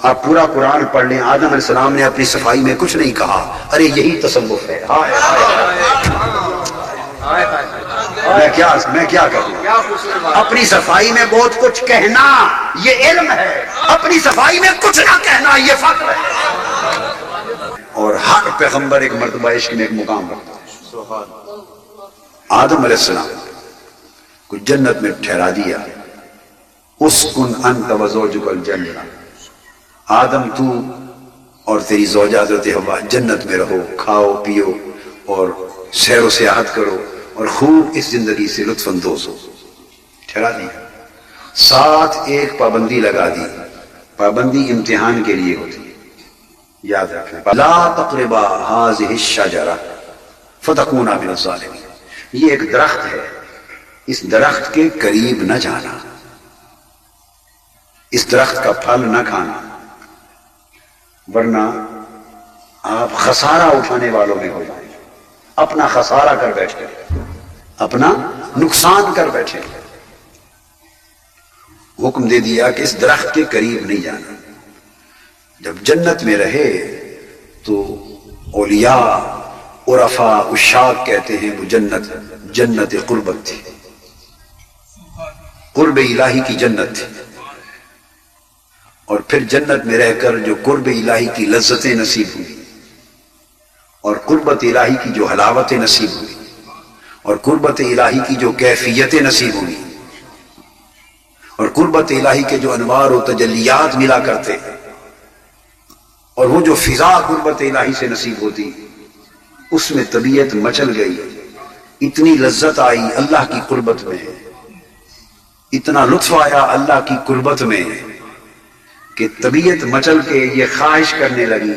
آپ پورا قرآن پڑھ لیں، آدم علیہ السلام نے اپنی صفائی میں کچھ نہیں کہا، ارے یہی تصوف ہے۔ میں کیا کروں؟ اپنی صفائی میں بہت کچھ کہنا یہ علم ہے، اپنی صفائی میں کچھ نہ کہنا یہ فقر ہے۔ اور ہر پیغمبر ایک مرتبہ عشق میں ایک مقام رکھتا ہے۔ آدم علیہ السلام کو جنت میں ٹھہرا دیا، اسکن انت وزوجک الجنہ، آدم تو اور تیری زوجہ حضرت حوا جنت میں رہو، کھاؤ پیو اور سیر و سیاحت کرو اور خوب اس زندگی سے لطف اندوز ہو۔ ٹھہرا دیا، ساتھ ایک پابندی لگا دی، پابندی امتحان کے لیے ہوتی ہے، یاد رکھنا، لا تقربا هذه الشجرہ فتکونا من الظالمین، یہ ایک درخت ہے، اس درخت کے قریب نہ جانا، اس درخت کا پھل نہ کھانا، ورنہ آپ خسارہ اٹھانے والوں میں ہو جائیں، اپنا خسارہ کر بیٹھے، اپنا نقصان کر بیٹھے۔ حکم دے دیا کہ اس درخت کے قریب نہیں جانا۔ جب جنت میں رہے تو اولیاء عرفاء عشاق کہتے ہیں وہ جنت قربت تھی، قرب الہی کی جنت تھی، اور پھر جنت میں رہ کر جو قرب الہی کی لذتیں نصیب ہوئی اور قربت الہی کی جو حلاوتیں نصیب ہوئی اور قربت الہی کی جو کیفیتیں نصیب ہوئی اور قربت الہی کے جو انوار و تجلیات ملا کرتے اور وہ جو فضا قربت الہی سے نصیب ہوتی، اس میں طبیعت مچل گئی، اتنی لذت آئی اللہ کی قربت میں، اتنا لطف آیا اللہ کی قربت میں کہ طبیعت مچل کے یہ خواہش کرنے لگی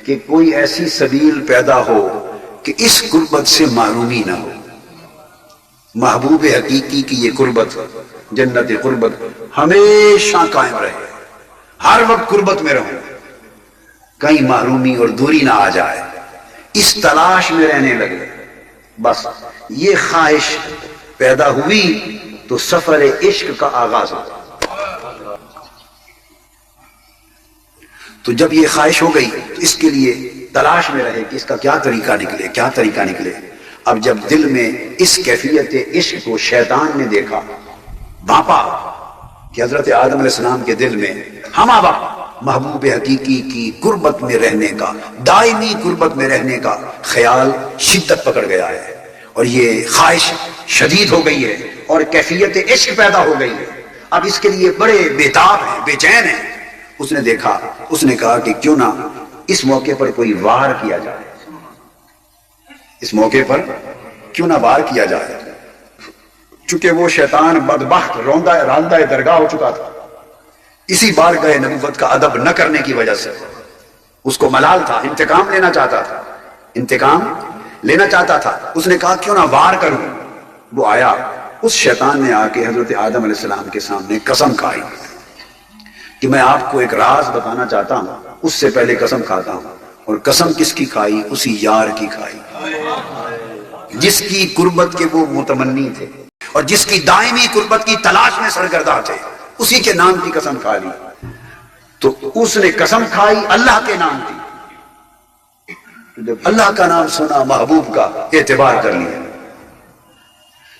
کہ کوئی ایسی سبیل پیدا ہو کہ اس قربت سے محرومی نہ ہو۔ محبوب حقیقی کی یہ قربت، جنت قربت ہمیشہ قائم رہے، ہر وقت قربت میں رہو، کہیں محرومی اور دوری نہ آ جائے، اس تلاش میں رہنے لگے۔ بس یہ خواہش پیدا ہوئی تو سفر عشق کا آغاز ہو۔ تو جب یہ خواہش ہو گئی تو اس کے لیے تلاش میں رہے کہ اس کا کیا طریقہ نکلے، کیا طریقہ نکلے۔ اب جب دل میں اس کیفیت عشق کو شیطان نے دیکھا، بھانپا کہ حضرت آدم علیہ السلام کے دل میں ہمہ وقت محبوب حقیقی کی قربت میں رہنے کا، دائمی قربت میں رہنے کا خیال شدت پکڑ گیا ہے، اور یہ خواہش شدید ہو گئی ہے اور کیفیت عشق پیدا ہو گئی ہے۔ اب اس کے لیے بڑے بیتاب ہیں، بے چین ہیں۔ اس نے دیکھا، اس نے کہا کہ کیوں نہ اس موقع پر کوئی وار کیا جائے، اس موقع پر کیوں نہ وار کیا جائے۔ چونکہ وہ شیطان بدبخت راندہ درگاہ ہو چکا تھا، اسی بارگاہ نبوت کا ادب نہ کرنے کی وجہ سے اس کو ملال تھا، انتقام لینا چاہتا تھا، انتقام لینا چاہتا تھا۔ اس نے کہا کیوں نہ وار کروں۔ وہ آیا، اس شیطان نے آ کے حضرت آدم علیہ السلام کے سامنے قسم کھائی کہ میں آپ کو ایک راز بتانا چاہتا ہوں، اس سے پہلے قسم کھاتا ہوں۔ اور قسم کس کی کھائی؟ اسی یار کی کھائی جس کی قربت کے وہ متمنی تھے اور جس کی دائمی قربت کی تلاش میں سرگرداں تھے، اسی کے نام کی قسم کھا لی۔ تو اس نے قسم کھائی اللہ کے نام کی، جب اللہ کا نام سنا، محبوب کا اعتبار کر لیا،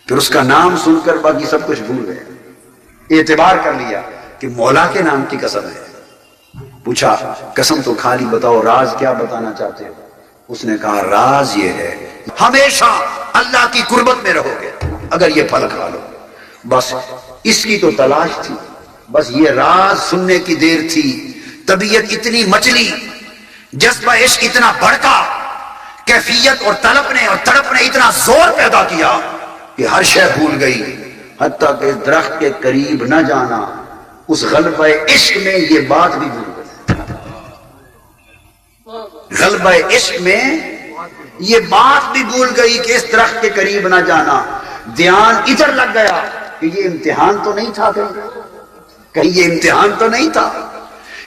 پھر اس کا نام سن کر باقی سب کچھ بھول گئے، اعتبار کر لیا کہ مولا کے نام کی قسم ہے۔ پوچھا قسم تو کھا لی، بتاؤ راز کیا بتانا چاہتے ہو؟ اس نے کہا راز یہ ہے ہمیشہ اللہ کی قربت میں رہو گے اگر یہ پھل کھا لو۔ بس اس کی تو تلاش تھی، بس یہ راز سننے کی دیر تھی۔ طبیعت اتنی مچلی، جذبہ عشق اتنا بڑھتا، کیفیت اور طلب نے اور تڑپ نے اتنا زور پیدا کیا کہ ہر شے بھول گئی، حتیٰ کہ درخت کے قریب نہ جانا، اس غلبہ عشق میں یہ بات بھی بھول گئی۔ غلبہ عشق میں یہ بات بھی بھول گئی کہ اس درخت کے قریب نہ جانا۔ دھیان ادھر لگ گیا کہ یہ امتحان تو نہیں تھا، کہیں یہ امتحان تو نہیں تھا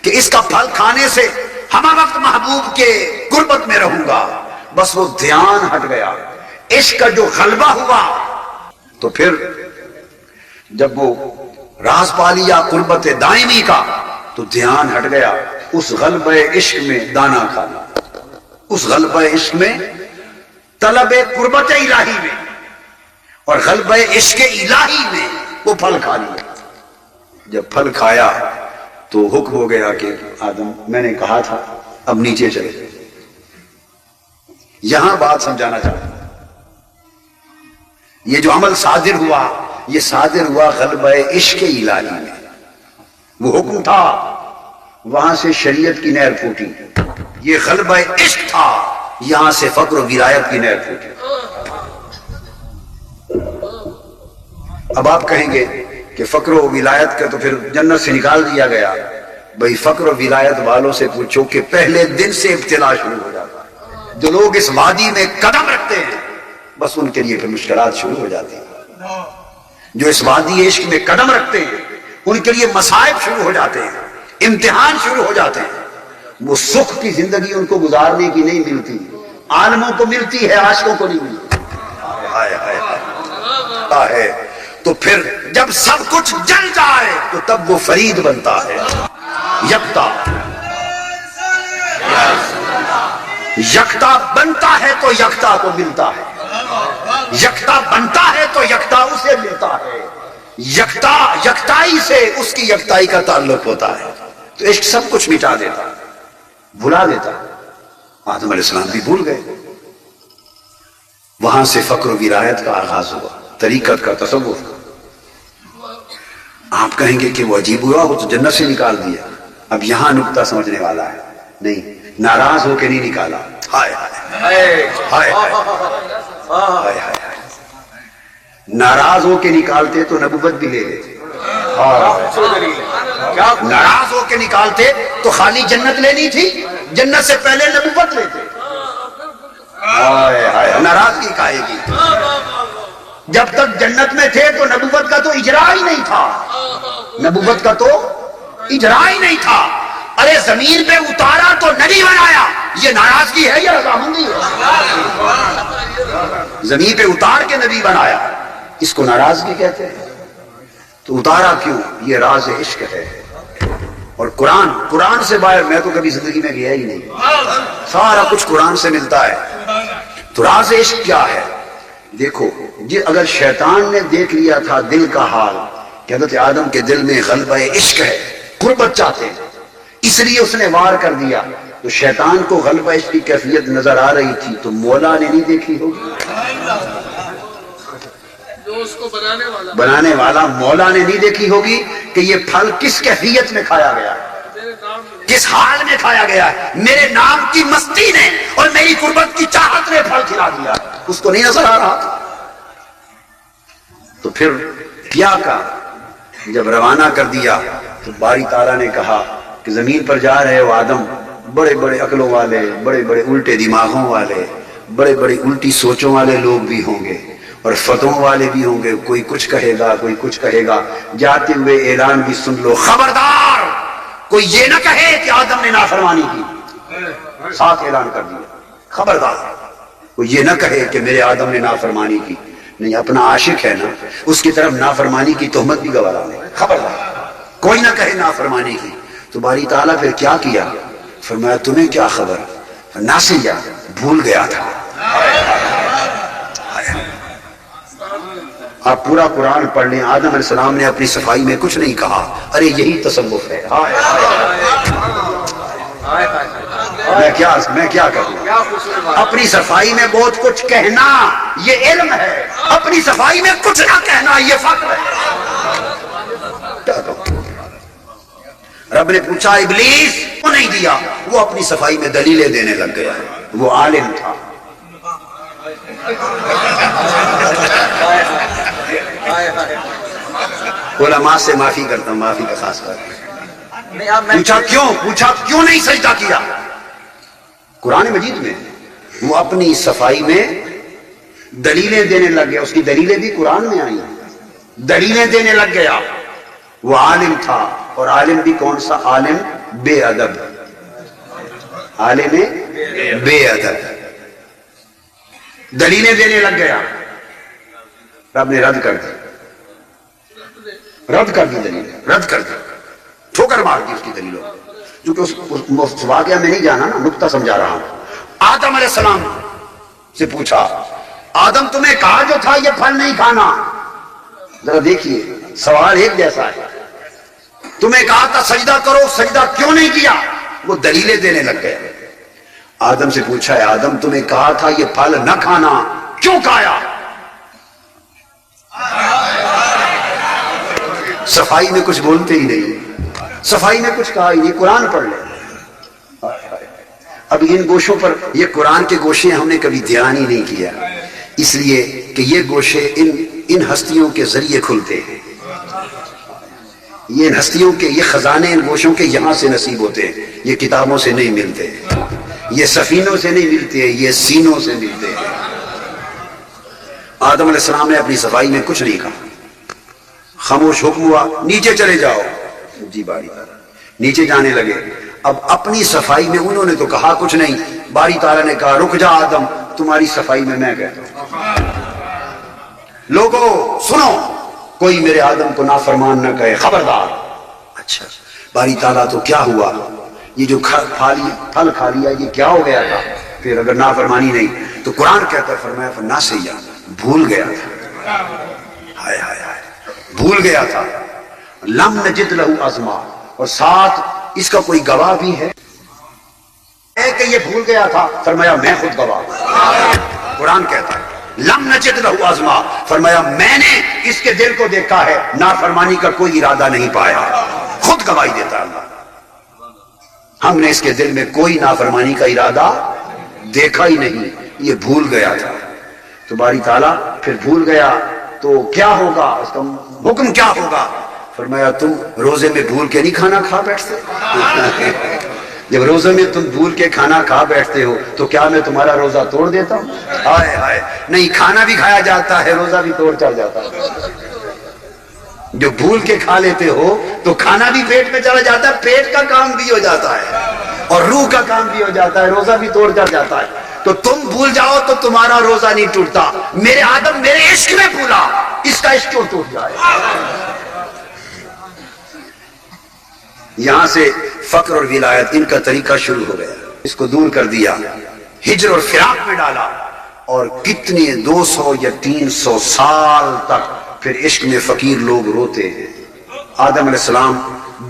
کہ اس کا پھل کھانے سے ہمہ وقت محبوب کے قربت میں رہوں گا۔ بس وہ دھیان ہٹ گیا، عشق کا جو غلبہ ہوا تو پھر جب وہ راز پا لیا قربت دائمی کا، تو دھیان ہٹ گیا اس غلبہ عشق میں دانا کھانا، اس غلبہ عشق میں طلب قربت الہی میں اور غلبہ عشق الہی میں وہ پھل کھا لیا۔ جب پھل کھایا تو حکم ہو گیا کہ آدم میں نے کہا تھا اب نیچے چلے۔ یہاں بات سمجھانا چاہتا ہوں، یہ جو عمل صادر ہوا یہ صادر ہوا غلبہ عشق الہی میں، وہ حکم تھا وہاں سے شریعت کی نہر پھوٹی، یہ غلبہ عشق تھا یہاں سے فقر و ولایت کی نہر پھوٹی۔ اب آپ کہیں گے کہ فقر و ولایت کا تو پھر جنت سے نکال دیا گیا، بھئی فقر و ولایت والوں سے پوچھو کہ پہلے دن سے ابتلا شروع ہو جاتا ہے۔ جو لوگ اس وادی میں قدم رکھتے ہیں بس ان کے لیے پھر مشکلات شروع ہو جاتی ہیں، جو اس وادی عشق میں قدم رکھتے ہیں ان کے لیے مصائب شروع ہو جاتے ہیں، امتحان شروع ہو جاتے ہیں۔ وہ سکھ کی زندگی ان کو گزارنے کی نہیں ملتی، عالموں کو ملتی ہے، عاشقوں کو نہیں ملتی۔ ہائے ہائے ہائے، تو پھر جب سب کچھ جل جائے تو تب وہ فرید بنتا ہے، یکتا یکتا بنتا ہے تو یکتا کو ملتا ہے، یکتا بنتا ہے تو یکتا اسے ملتا ہے، یکتا یکتائی سے اس کی یکتائی کا تعلق ہوتا ہے۔ تو عشق سب کچھ مٹا دیتا، بھلا دیتا۔ آدم علیہ السلام بھی بھول گئے، وہاں سے فقر و ولایت کا آغاز ہوا، طریقت کا، تصوف کا۔ آپ کہیں گے کہ وہ عجیب ہوا، وہ تو جنت سے نکال دیا۔ اب یہاں نقطہ سمجھنے والا ہے، نہیں ناراض ہو کے نہیں نکالا، ہائے ہائے ہائے ہائے ہائے، ناراض ہو کے نکالتے تو نبوت بھی لے لیتے، ناراض ہو کے نکالتے تو خالی جنت لینی تھی، جنت سے پہلے نبوت لیتے۔ ہائے ہائے، ناراضگی کاہے کی؟ جب تک جنت میں تھے تو نبوت کا تو اجرا ہی نہیں تھا، نبوت کا تو اجرا ہی نہیں تھا۔ ارے زمین پہ اتارا تو نبی بنایا، یہ ناراضگی ہے یا رضامندی ہے؟ زمین پہ اتار کے نبی بنایا، اس کو ناراضگی کہتے ہیں۔ تو اتارا کیوں؟ یہ راز عشق ہے۔ اور قرآن سے باہر میں تو کبھی زندگی میں گیا ہی نہیں، سارا کچھ قرآن سے ملتا ہے۔ تو راز عشق کیا ہے؟ دیکھو اگر شیطان نے دیکھ لیا تھا دل کا حال کہ حضرت آدم کے دل میں غلبہ عشق ہے، قربت چاہتے ہیں، اس لیے اس نے وار کر دیا، تو شیطان کو غلبہ عشق کی کیفیت نظر آ رہی تھی تو مولا نے نہیں دیکھی ہوگی، جو اس کو بنانے والا مولا نے نہیں دیکھی ہوگی کہ یہ پھل کس کیفیت میں کھایا گیا ہے، کس حال میں کھایا گیا ہے۔ میرے نام کی مستی نے اور میری قربت کی چاہت نے پھل کھلا دیا، اس کو نہیں نظر آ رہا تھا۔ تو پھر کیا کہا؟ جب روانہ کر دیا تو باری تعالیٰ نے کہا کہ زمین پر جا رہے ہو آدم، بڑے بڑے عقلوں والے، بڑے بڑے الٹے دماغوں والے، بڑے بڑے الٹی سوچوں والے لوگ بھی ہوں گے اور فتووں والے بھی ہوں گے، کوئی کچھ کہے گا کوئی کچھ کہے گا، جاتے ہوئے اعلان بھی سن لو، خبردار کوئی یہ نہ کہے کہ آدم نے نافرمانی کی، ساتھ اعلان کر دیا، خبردار کوئی یہ نہ کہے کہ میرے آدم نے نافرمانی کی، نہیں اپنا عاشق ہے نا، اس کی طرف نافرمانی کی تہمت بھی گوارا نہیں، خبردار کوئی نہ کہے نافرمانی کی۔ تو باری تعالیٰ پھر کیا کیا؟ فرمایا تمہیں کیا خبر، ناسیا بھول گیا تھا۔ آپ پورا قرآن پڑھ لیں، آدم علیہ السلام نے اپنی صفائی میں کچھ نہیں کہا، ارے یہی تصوف ہے۔ میں کیا کروں، اپنی صفائی میں بہت کچھ کہنا یہ علم ہے، اپنی صفائی میں کچھ نہ کہنا یہ فقر ہے۔ کیا کہوں؟ رب نے پوچھا ابلیس وہ نہیں دیا، وہ اپنی صفائی میں دلیلیں دینے لگ گیا، وہ عالم تھا۔ علماء سے معافی کرتا ہوں، معافی کا خاص بات۔ پوچھا کیوں نہیں سجدہ کیا؟ قرآن مجید میں وہ اپنی صفائی میں دلیلیں دینے لگ گیا، اس کی دلیلیں بھی قرآن میں آئی، دلیلیں دینے لگ گیا۔ وہ عالم تھا، اور عالم بھی کون سا عالم؟ بے ادب، عالم بے ادب، دلیلیں دینے لگ گیا، رب نے رد کر دی، رد کر دی دلیل، رد کر دی۔ ٹھوکر مار دی اس کی دلیلوں کیونکہ اس واقعہ میں نہیں جانا نا، نقطہ سمجھا رہا ہوں. آدم علیہ السلام سے پوچھا آدم تمہیں کہا جو تھا یہ پھل نہیں کھانا. ذرا دیکھیے سوال ایک جیسا ہے. تمہیں کہا تھا سجدہ کرو، سجدہ کیوں نہیں کیا؟ وہ دلیلیں دینے لگ گئے. آدم سے پوچھا ہے آدم تمہیں کہا تھا یہ پھل نہ کھانا، کیوں کھایا؟ صفائی میں کچھ بولتے ہی نہیں، صفائی میں کچھ کہا ہی نہیں. قرآن پڑھ لیں. اب ان گوشوں پر، یہ قرآن کے گوشے ہم نے کبھی دھیان ہی نہیں کیا، اس لیے کہ یہ گوشے ان ہستیوں کے ذریعے کھلتے ہیں. یہ ہستیوں کے یہ خزانے ان گوشوں کے یہاں سے نصیب ہوتے ہیں. یہ کتابوں سے نہیں ملتے، یہ سفینوں سے نہیں ملتے، یہ سینوں سے ملتے ہیں. آدم علیہ السلام نے اپنی صفائی میں کچھ نہیں کہا، خاموش حکم ہوا نیچے چلے جاؤ. جی باری نیچے جانے لگے. اب اپنی صفائی میں انہوں نے تو کہا کچھ نہیں، باری تعالیٰ نے کہا رک جا آدم، تمہاری صفائی میں کہتا ہوں. لوگوں سنو، کوئی میرے آدم کو نافرمان نہ کہے، خبردار. اچھا باری تعالیٰ تو کیا ہوا؟ یہ جو پھل کھا لیا یہ کیا ہو گیا تھا؟ پھر اگر نافرمانی نہیں تو قرآن کہتا ہے فرمایا فناسیہ، بھول گیا تھا. ہائے ہائے ہائے، بھول گیا تھا. لم نجد لہو عزما، اور ساتھ اس کا کوئی گواہ بھی ہے کہ یہ بھول گیا تھا؟ فرمایا میں خود گواہ. قرآن کہتا ہے لم نجد لہو عزما، فرمایا میں نے اس کے دل کو دیکھا ہے، نافرمانی کا کوئی ارادہ نہیں پایا. خود گواہی دیتا اللہ، ہم نے اس کے دل میں کوئی نافرمانی کا ارادہ دیکھا ہی نہیں، یہ بھول گیا تھا. تو باری تعالیٰ پھر بھول گیا تو کیا ہوگا، اس کا حکم کیا ہوگا؟ فرمایا تم روزے میں بھول کے نہیں کھانا کھا بیٹھتے؟ جب روزے میں تم بھول کے کھانا کھا بیٹھتے ہو تو کیا میں تمہارا روزہ توڑ دیتا ہوں؟ ہائے ہائے، نہیں، کھانا بھی کھایا جاتا ہے، روزہ بھی توڑ چڑھ جاتا ہے. جو بھول کے کھا لیتے ہو تو کھانا بھی پیٹ میں چلا جاتا ہے، پیٹ کا کام بھی ہو جاتا ہے اور روح کا کام بھی ہو جاتا ہے، روزہ بھی توڑ چڑھ جاتا ہے. تو تم بھول جاؤ تو تمہارا روزہ نہیں ٹوٹتا. میرے آدم میرے عشق میں بھولا، اس کا عشق کیوں ٹوٹ جائے؟ یہاں سے فقر اور ولایت ان کا طریقہ شروع ہو گیا. اس کو دور کر دیا، ہجر اور فراق میں ڈالا، اور کتنے 200 یا 300 سال تک پھر عشق میں فقیر لوگ روتے ہیں. آدم علیہ السلام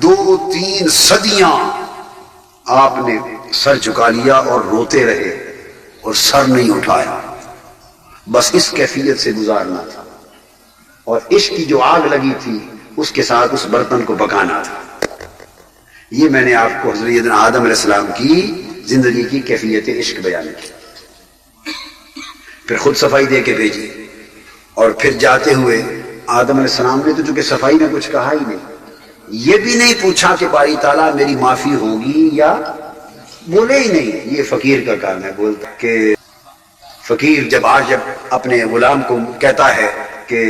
2-3 صدیاں آپ نے سر جھکا لیا اور روتے رہے اور سر نہیں اٹھایا. بس اس کیفیت سے گزارنا تھا، اور عشق کی جو آگ لگی تھی اس کے ساتھ اس برتن کو پکانا تھا. یہ میں نے آپ کو حضرت آدم علیہ السلام کی زندگی کی کیفیت عشق بیان کی. پھر خود صفائی دے کے بھیجی، اور پھر جاتے ہوئے آدم علیہ السلام نے تو چونکہ صفائی میں کچھ کہا ہی نہیں، یہ بھی نہیں پوچھا کہ باری تعالیٰ میری معافی ہوگی، یا بولے ہی نہیں. یہ فقیر کا کام ہے. بولتا کہ فقیر جب اپنے غلام کو کہتا ہے کہ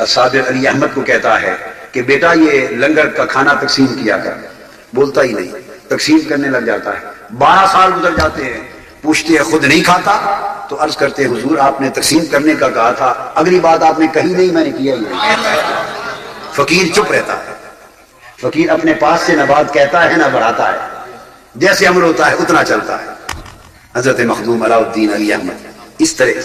صابر علی احمد کو کہتا ہے کہ بیٹا یہ لنگر کا کھانا تقسیم کیا کر، بولتا ہی نہیں، تقسیم کرنے لگ جاتا ہے. 12 سال گزر جاتے ہیں، پوچھتے ہیں خود نہیں کھاتا تو عرض کرتے حضور آپ نے تقسیم کرنے کا کہا تھا، اگلی بات آپ نے کہی نہیں، میں نے کیا ہی نہیں. فقیر چپ رہتا ہے. فقیر اپنے پاس سے نہ بات کہتا ہے نہ بڑھاتا ہے، جیسے امر ہوتا ہے اتنا چلتا ہے. حضرت مخدوم علاء الدین علی احمد اس طرح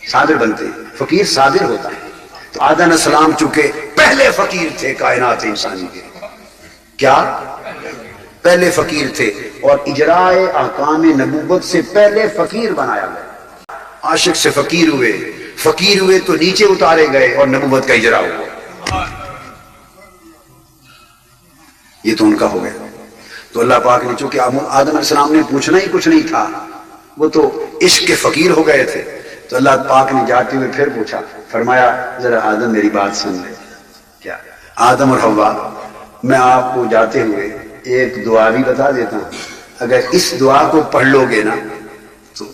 صابر بنتے ہیں. فقیر صابر ہوتا ہے. تو آدم علیہ السلام چونکہ پہلے فقیر تھے کائنات انسانی کے، کیا پہلے فقیر تھے، اور اجراء احکام نبوت سے پہلے فقیر بنایا گیا. عاشق سے فقیر ہوئے تو نیچے اتارے گئے اور نبوت کا اجراء ہوا. یہ تو ان کا ہو گیا. تو اللہ پاک نے چونکہ آدم علیہ السلام نے پوچھنا ہی کچھ نہیں تھا، وہ تو عشق کے فقیر ہو گئے تھے. تو اللہ پاک نے جاتے ہوئے پھر پوچھا، فرمایا ذرا آدم میری بات سن لے. کیا؟ آدم اور حوا، میں آپ کو جاتے ہوئے ایک دعا بھی بتا دیتا ہوں، اگر اس دعا کو پڑھ لو گے نا تو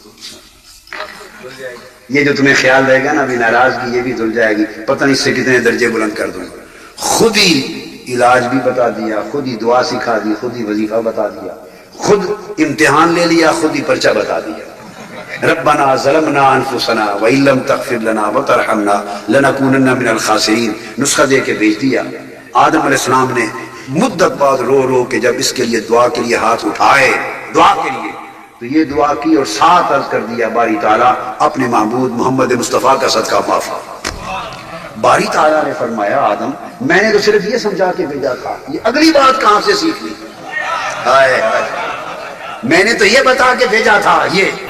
یہ جو تمہیں خیال رہے گا نا بھی ناراضگی، یہ بھی دھل جائے گی. پتہ نہیں اس سے کتنے درجے بلند کر دوں گا. خود ہی علاج بھی بتا دیا، خود ہی دعا سکھا دی، خود ہی وظیفہ بتا دیا، خود امتحان لے لیا، خود ہی پرچہ بتا دیا. ربنا ظلمنا انفسنا وان لم تغفر لنا وترحمنا لنکونن من الخاسرین، نسخہ دے کے بھیج دیا. آدم علیہ السلام نے مدت بعد رو رو کے جب اس کے لیے دعا کے لیے ہاتھ اٹھائے دعا کے لیے، تو یہ دعا کی اور ساتھ عرض کر دیا باری تعالیٰ اپنے معبود محمد مصطفیٰ کا صدقہ معاف۔ باری تعالیٰ نے فرمایا آدم میں نے تو صرف یہ سمجھا کے بھیجا تھا، یہ اگلی بات کہاں سے سیکھ لی؟ ہائے ہائے، میں نے تو یہ بتا کے بھیجا تھا، یہ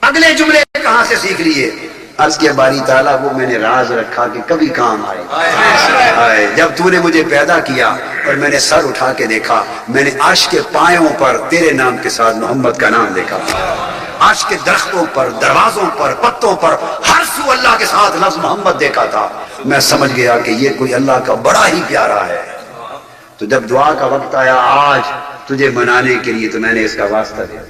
اگلے جملے کہاں سے سیکھ لیے؟ عرض کیا باری تعالیٰ وہ میں نے راز رکھا کہ کبھی کام آئے۔ جب تو نے مجھے پیدا کیا اور میں نے سر اٹھا کے دیکھا، میں نے عرش کے پایوں پر تیرے نام کے ساتھ محمد کا نام دیکھا، عرش کے درختوں پر، دروازوں پر، پتوں پر، ہر سو اللہ کے ساتھ لفظ محمد دیکھا تھا۔ میں سمجھ گیا کہ یہ کوئی اللہ کا بڑا ہی پیارا ہے۔ تو جب دعا کا وقت آیا آج تجھے منانے کے لیے، تو میں نے اس کا واسطہ دیا۔